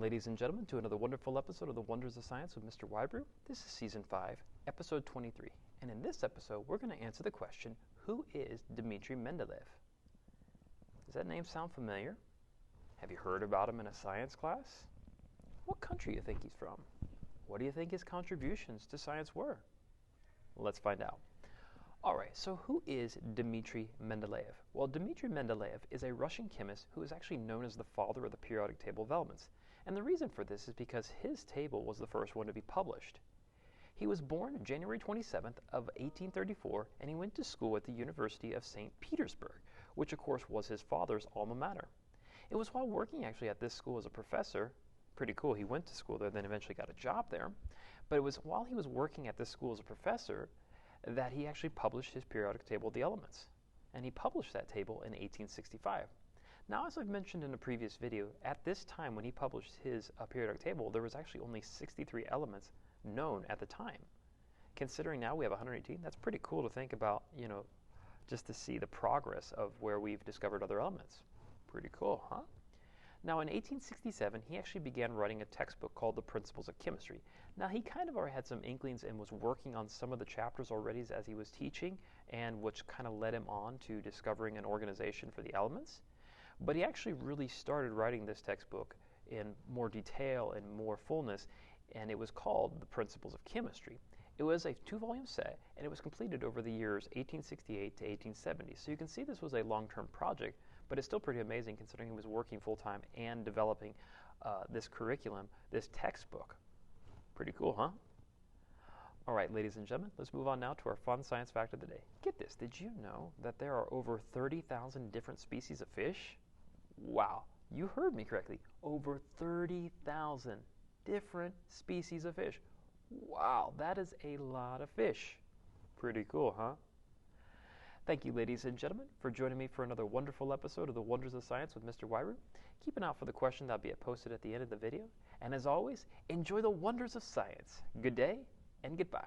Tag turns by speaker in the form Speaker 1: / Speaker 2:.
Speaker 1: ladies and gentlemen, to another wonderful episode of The Wonders of Science with Mr. Whybrew. This is Season 5, Episode 23. And in this episode, we're going to answer the question, who is Dmitri Mendeleev? Does that name sound familiar? Have you heard about him in a science class? What country do you think he's from? What do you think his contributions to science were? Let's find out. All right, so who is Dmitri Mendeleev? Well, Dmitri Mendeleev is a Russian chemist who is actually known as the father of the periodic table of elements. And the reason for this is because his table was the first one to be published. He was born January 27th of 1834, and he went to school at the University of St. Petersburg, which of course was his father's alma mater. It was while working actually at this school as a professor, pretty cool, he went to school there, then eventually got a job there, but it was while he was working at this school as a professor that he actually published his periodic table of the elements. And he published that table in 1865. Now, as I've mentioned in a previous video, at this time when he published his periodic table, there was actually only 63 elements known at the time. Considering now we have 118, that's pretty cool to think about, just to see the progress of where we've discovered other elements. Pretty cool, huh? Now, in 1867, he actually began writing a textbook called The Principles of Chemistry. Now, he kind of already had some inklings and was working on some of the chapters already as he was teaching, and which kind of led him on to discovering an organization for the elements. But he actually really started writing this textbook in more detail and more fullness, and it was called The Principles of Chemistry. It was a 2-volume set, and it was completed over the years 1868 to 1870. So you can see this was a long-term project, but it's still pretty amazing considering he was working full-time and developing this curriculum, this textbook. Pretty cool, huh? All right, ladies and gentlemen, let's move on now to our fun science fact of the day. Get this, did you know that there are over 30,000 different species of fish? Wow, you heard me correctly. Over 30,000 different species of fish. Wow, that is a lot of fish. Pretty cool, huh? Thank you, ladies and gentlemen, for joining me for another wonderful episode of The Wonders of Science with Mr. Whybrew. Keep an eye out for the question that will be posted at the end of the video. And as always, enjoy the wonders of science. Good day and goodbye.